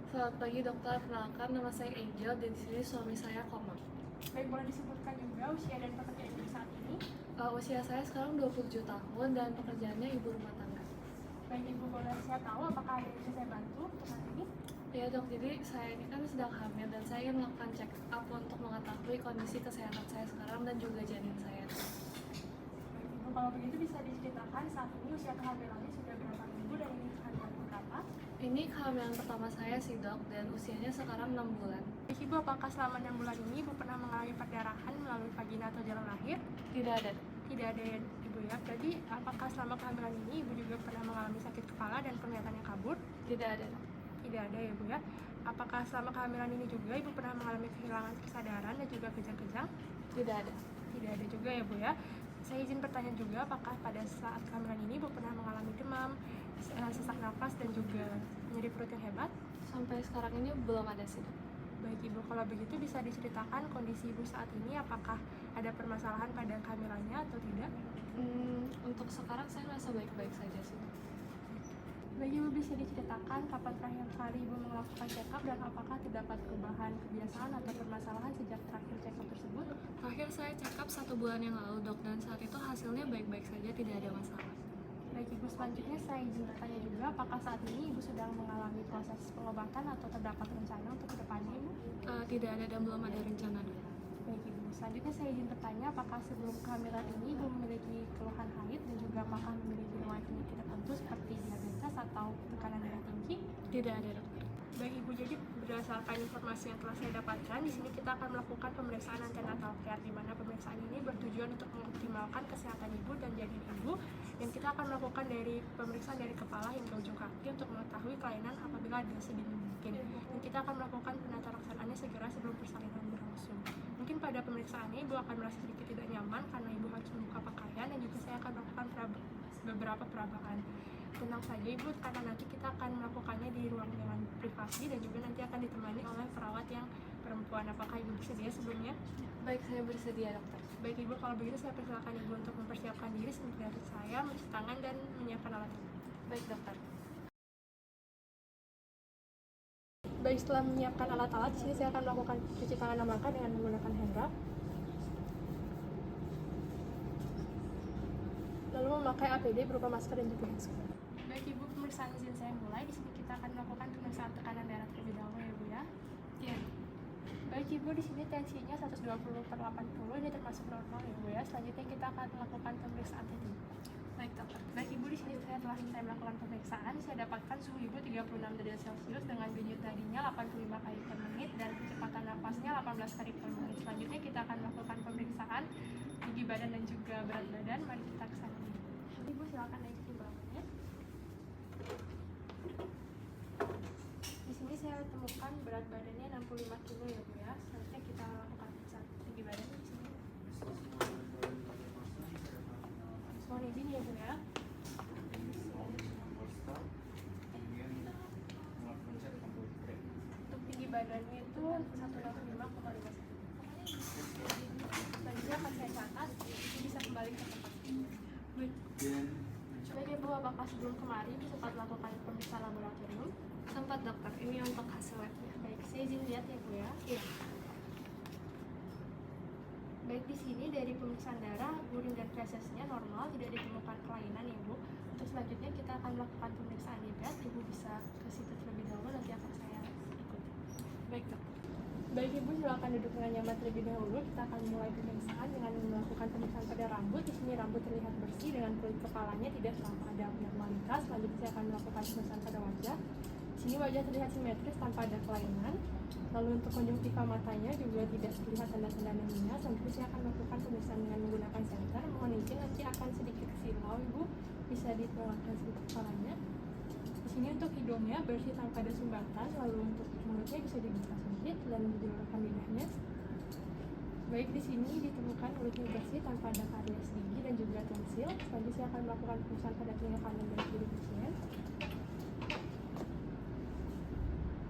Selamat pagi dokter, perkenalkan nama saya Angel dan di sini suami saya Koma. Baik, boleh disebutkan juga usia dan pekerjaan ibu saat ini? Usia saya sekarang 27 tahun dan pekerjaannya ibu rumah tangga. Baik, ibu boleh saya tahu apakah ada yang bisa saya bantu untuk saat ini? Ya dok, jadi saya ini kan sedang hamil dan saya ingin melakukan check up untuk mengetahui kondisi kesehatan saya sekarang dan juga janin saya. Baik, ibu kalau begitu bisa diceritakan saat ini usia kehamilannya sudah berapa minggu dan ini kehamilan berapa? Ini kehamilan pertama saya sih dok dan usianya sekarang 6 bulan. Baik, ibu apakah selama 6 bulan ini ibu pernah mengalami perdarahan melalui vagina atau jalan lahir? Tidak ada. Tidak ada ya ibu ya. Berarti apakah selama kehamilan ini ibu juga pernah mengalami sakit kepala dan penglihatannya kabur? Tidak ada dok. Tidak ada ya ibu ya. Apakah selama kehamilan ini juga ibu pernah mengalami kehilangan kesadaran dan juga kejang-kejang? Tidak ada. Tidak ada juga ya bu ya. Saya izin bertanya juga, apakah pada saat kehamilan ini ibu pernah mengalami demam, sesak nafas dan juga nyeri perut yang hebat? Sampai sekarang ini belum ada sih dok. Baik ibu, kalau begitu bisa diceritakan kondisi ibu saat ini, apakah ada permasalahan pada kehamilannya atau tidak? Untuk sekarang saya merasa baik-baik saja sih dok. Baik ibu, bisa diceritakan kapan terakhir kali ibu melakukan check up dan apakah terdapat perubahan kebiasaan atau permasalahan sejak terakhir check up tersebut? Terakhir saya check up 1 bulan yang lalu dok dan saat itu hasilnya baik-baik saja, tidak ada masalah. Baik ibu, selanjutnya saya izin bertanya juga, apakah saat ini ibu sedang mengalami proses pengobatan atau terdapat rencana untuk kedepannya ibu? Tidak ada dan belum ada rencana dok. Baik ibu, selanjutnya saya izin bertanya, apakah sebelum kehamilan ini ibu memiliki keluhan haid dan juga apakah memiliki riwayat penyakit tertentu seperti diabetes atau tekanan darah tinggi? Tidak ada dokter. Baik ibu, jadi berdasarkan informasi yang telah saya dapatkan, di sini kita akan melakukan pemeriksaan antenatal care, di mana pemeriksaan ini bertujuan untuk mengoptimalkan kesehatan ibu dan janin ibu, yang kita akan melakukan dari pemeriksaan dari kepala hingga ujung kaki untuk mengetahui kelainan apabila ada sedini mungkin. Dan kita akan melakukan penata laksanaannya segera sebelum persalinan berlangsung. Mungkin pada pemeriksaannya ibu akan merasa sedikit tidak nyaman karena ibu harus membuka pakaian dan juga saya akan melakukan beberapa perabaan. Tenang saja ibu, karena nanti kita akan melakukannya di ruang yang privasi dan juga nanti akan ditemani oleh perawat yang perempuan. Apakah ibu bersedia sebelumnya? Baik, saya bersedia dokter. Baik ibu, kalau begitu saya persilakan ibu untuk mempersiapkan diri seperti saya, mencuci tangan dan menyiapkan alat. Baik dokter. Baik, setelah menyiapkan alat-alat, sini saya akan melakukan cuci tangan namaka dengan menggunakan hand rub. Lalu memakai APD berupa masker dan juga handscoon. Baik ibu, pemeriksaan izin saya mulai. Di sini kita akan melakukan pemeriksaan tekanan darah terlebih dahulu ya bu ya. Iya. Baik ibu, di sini tensinya 120/80, ini termasuk normal ya bu ya. Selanjutnya kita akan melakukan pemeriksaan tadi. Baik dokter. Baik ibu, di sini setelah saya melakukan pemeriksaan, saya dapatkan suhu ibu 36 derajat Celcius dengan denyut nadinya 85 kali per menit dan kecepatan nafasnya 18 kali per menit. Selanjutnya kita akan melakukan pemeriksaan tinggi badan dan juga berat badan. Mari kita ke sana. Ibu silakan naik timbangannya. Di sini saya temukan berat badannya 65 kg ya bu ya. Selanjutnya kita lakukan pemeriksaan tinggi badan di sini. Mohon izin ya bu ya. Untuk tinggi badannya itu 165,5 cm. Selanjutnya akan saya catat, ini bisa kembali ke tempat. Baik ibu, apakah sebelum kemarin ibu sempat melakukan pemeriksaan laboratorium? Sempat dokter, ini untuk hasil labnya. Baik, saya izin lihat ya bu ya. Iya. Baik, di sini dari pemeriksaan darah, urin dan fesesnya normal, tidak ditemukan kelainan ya bu. Untuk selanjutnya kita akan melakukan pemeriksaan diabetes. Ibu bisa ke situ terlebih dahulu, nanti akan saya ikut. Baik dokter. Baik ibu, silakan duduk dengan nyaman terlebih dahulu. Kita akan mulai pemeriksaan dengan melakukan pemeriksaan pada rambut. Di sini rambut terlihat bersih dengan kulit kepalanya tidak ada abnormalitas. Selanjutnya saya akan melakukan pemeriksaan pada wajah. Di sini wajah terlihat simetris tanpa ada kelainan. Lalu untuk konjungtiva matanya juga tidak terlihat tanda-tanda anemia. Selanjutnya saya akan melakukan pemeriksaan dengan menggunakan senter. Mohon izin nanti akan sedikit silau ibu, bisa ditelurkan sedikit kepalanya. Di sini untuk hidungnya bersih tanpa ada sumbatan, lalu untuk mulutnya bisa dibuka sedikit dan diulurkan lidahnya. Baik, di sini ditemukan mulutnya bersih tanpa ada karies gigi dan juga tonsil. Selanjutnya saya akan melakukan pemeriksaan pada telinga kanan dan kiri pasien.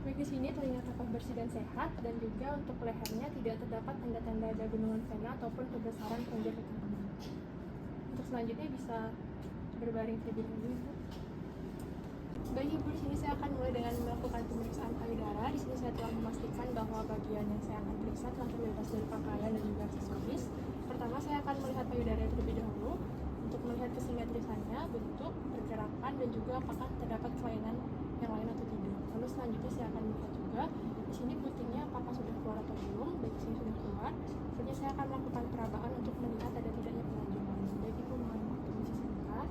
Baik, di sini telinga tampak bersih dan sehat dan juga untuk lehernya tidak terdapat tanda-tanda ada gunungan vena ataupun pembesaran kelenjar getah. Untuk selanjutnya bisa berbaring terlebih dahulu. Baik Ibu, di sini saya akan mulai dengan melakukan pemeriksaan payudara. Di sini saya telah memastikan bahwa bagian yang saya akan periksa telah terbebas dari pakaian dan juga aksesoris. Pertama, saya akan melihat payudara terlebih dahulu untuk melihat kesimetrisannya, bentuk, pergerakan, dan juga apakah terdapat kelainan yang lain atau tidak. Lalu selanjutnya saya akan melihat juga di sini putingnya apakah sudah keluar atau belum. Baik, di sini sudah keluar. Selanjutnya saya akan melakukan perabaan untuk melihat ada tidaknya penonjolan. Baik Ibu, mohon permisi sebentar.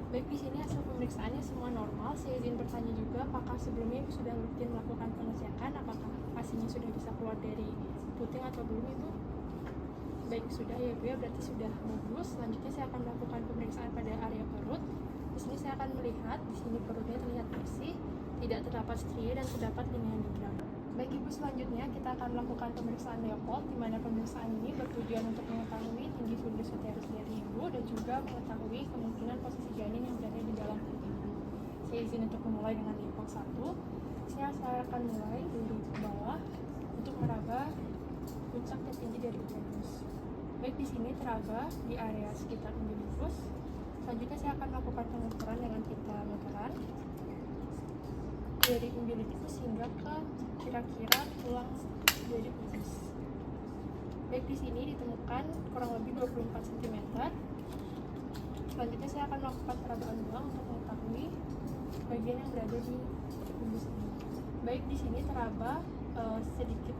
Baik, di sini hasil pemeriksaannya semua normal. Saya izin bertanya juga, apakah sebelumnya Ibu sudah rutin melakukan pengecekan? Apakah pasiennya sudah bisa keluar dari puting atau belum Ibu? Baik, sudah ya Ibu ya, berarti sudah bagus. Selanjutnya saya akan melakukan pemeriksaan pada area perut. Di sini saya akan melihat, di sini perutnya terlihat bersih, tidak terdapat stria dan terdapat linea nigra. Baik Ibu, selanjutnya kita akan melakukan pemeriksaan Leopold, di mana pemeriksaan ini bertujuan untuk mengetahui tinggi fundus uterus dari Ibu dan juga mengetahui kemungkinan posisi janin yang berada di dalam perut Ibu. Saya izin untuk memulai dengan Leopold 1. Saya akan mulai dari bawah untuk meraba puncak tertinggi dari uterus. Baik, di sini teraba di area sekitar umbilicus. Selanjutnya saya akan melakukan pengukuran dengan pita meteran dari umbilicus hingga ke kira-kira tulang dari uterus. Baik, di sini ditemukan kurang lebih 24 cm. Selanjutnya saya akan melakukan perabaan ulang untuk mengetahui bagian yang berada di umbus ini. Baik, di sini teraba sedikit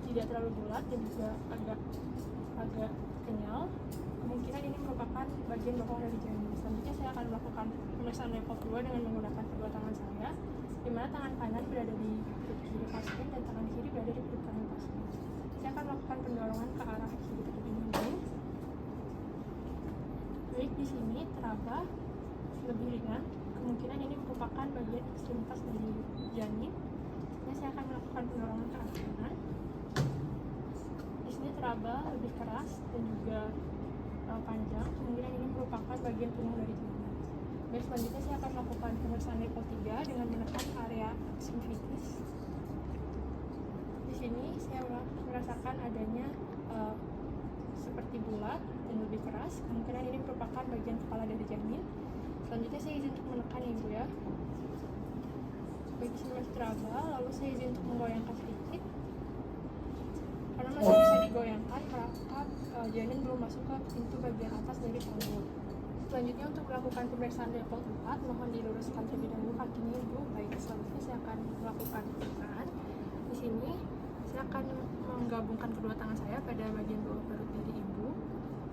tidak terlalu bulat dan juga agak kenyal. Kemungkinan ini merupakan bagian bokong dari janin. Selanjutnya saya akan melakukan pemeriksaan Leopold 2 dengan menggunakan kedua tangan saya, di mana tangan kanan berada di perut kiri pasien dan tangan kiri berada di perut kanan pasien. Saya akan melakukan pendorongan ke arah kiri terlebih dahulu. Baik, di sini teraba lebih ringan. Kemungkinan ini merupakan bagian ekstremitas dari janin. Nah, saya akan melakukan pendorongan ke arah kanan. Di sini teraba lebih keras dan juga panjang. Kemungkinan ini merupakan bagian punggung dari janin. Baik, selanjutnya saya akan melakukan pemeriksaan Leopold 3 dengan menekan area simfitis. Di sini saya merasakan adanya seperti bulat dan lebih keras. Kemungkinan ini merupakan bagian kepala dari janin. Selanjutnya saya izin untuk menekan Ibu ya. Baik, di sini masih teraba. Lalu saya izin untuk menggoyangkan sedikit. Karena masih bisa digoyangkan, maka janin belum masuk ke pintu bagian atas dari panggul. Selanjutnya untuk melakukan pemeriksaan Leopold 4, mohon diluruskan terlebih dahulu kakinya Ibu. Baik, selanjutnya saya akan melakukan pemeriksaan. Di sini saya akan menggabungkan kedua tangan saya pada bagian bawah perut dari Ibu.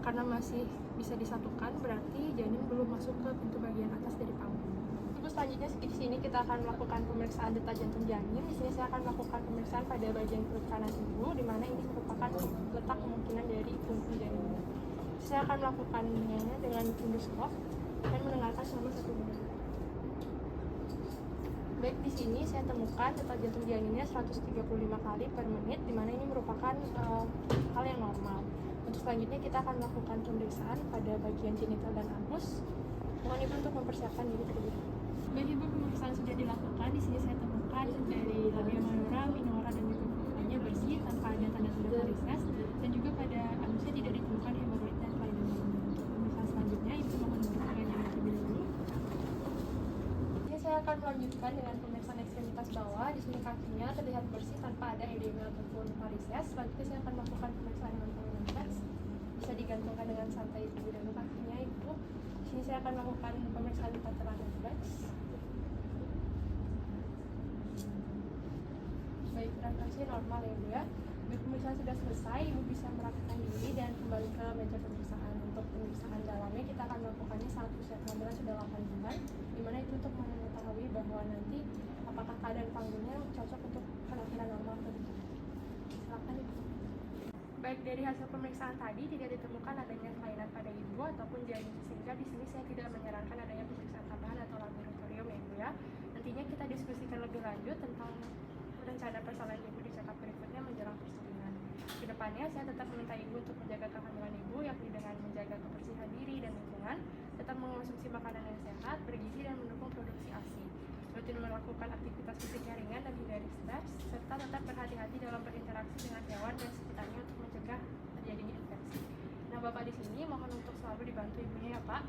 Karena masih bisa disatukan, berarti janin belum masuk ke pintu bagian atas dari panggul. Ibu, selanjutnya di sini kita akan melakukan pemeriksaan detak jantung janin. Di sini saya akan melakukan pemeriksaan pada bagian perut kanan Ibu, di mana ini merupakan letak kemungkinan dari punggung janin. Saya akan melakukannya dengan endoskop dan mendengarkan selama 1 menit. Baik, di sini saya temukan detak jantung janinnya 135 kali per menit, di mana ini merupakan hal yang normal. Untuk selanjutnya kita akan melakukan pemeriksaan pada bagian genital dan anus. Mohon Ibu untuk mempersiapkan diri terlebih dahulu. Baik Ibu, pemeriksaan sudah dilakukan. Di sini saya temukan dari labia majora, minora dan juga vulvanya bersih tanpa ada tanda-tanda varises, dan juga pada anusnya tidak ditemukan hemoroid dan kelainan lainnya. Untuk pemeriksaan selanjutnya Ibu mohon memperhatikan janin terlebih dahulu. Ini saya akan melanjutkan dengan pemeriksaan ekstremitas bawah. Di sini kakinya terlihat bersih tanpa ada edema ataupun varises. Selanjutnya saya akan melakukan pemeriksaan dengan pengulangan tes. Bisa digantungkan dengan santai terlebih dahulu kakinya Ibu. Di sini saya akan melakukan pemeriksaan lateral reflex. Baik, transaksi normal ya Bu ya. Pemeriksaan sudah selesai, Ibu bisa merapikan diri dan kembali ke meja pemeriksaan. Untuk pemeriksaan dalamnya kita akan melakukannya saat usia kehamilan sudah 8 bulan, dimana itu untuk mengetahui bahwa nanti apakah keadaan panggulnya cocok untuk kelahiran normal atau tidak. Silakan Ibu. Baik, dari hasil pemeriksaan tadi tidak ditemukan adanya kelainan pada Ibu ataupun janin, sehingga di sini saya tidak menyarankan adanya pemeriksaan tambahan atau laboratorium ya Ibu ya. Nantinya kita diskusikan lebih lanjut tentang rencana persalinan Ibu di check-up berikutnya menjelang persalinan. Kedepannya saya tetap meminta Ibu untuk menjaga kehamilan Ibu, yakni dengan menjaga kebersihan diri dan lingkungan, tetap mengonsumsi makanan yang sehat, bergizi dan mendukung produksi ASI, rutin melakukan aktivitas fisik yang ringan dan hindari stres, serta tetap berhati-hati dalam berinteraksi dengan hewan dan sekitarnya untuk mencegah terjadinya infeksi. Bapak di sini, mohon untuk selalu dibantu ibunya ya Pak.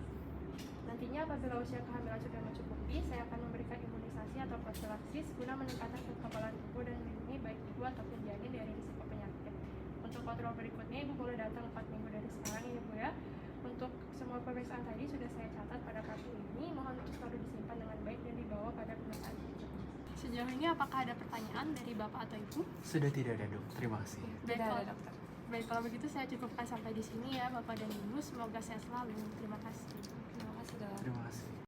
Nantinya apabila usia kehamilan sudah mencukupi, saya akan memberikan imunisasi atau profilaksis guna meningkatkan kekebalan tubuh dan melindungi baik ibu ataupun janin dari risiko penyakit. Untuk kontrol berikutnya, ibu boleh datang 4 minggu dari sekarang ya ibu ya. Untuk semua pemeriksaan tadi sudah saya catat pada kartu ini, mohon untuk selalu disimpan dengan baik dan dibawa pada pemeriksaan berikutnya. Sejauh ini apakah ada pertanyaan dari Bapak atau Ibu? Sudah tidak ada, Dok. Terima kasih. Baik, baik, kalau begitu saya cukupkan sampai di sini ya Bapak dan Ibu. Semoga sehat selalu. Terima kasih. Terima kasih dok. Terima kasih.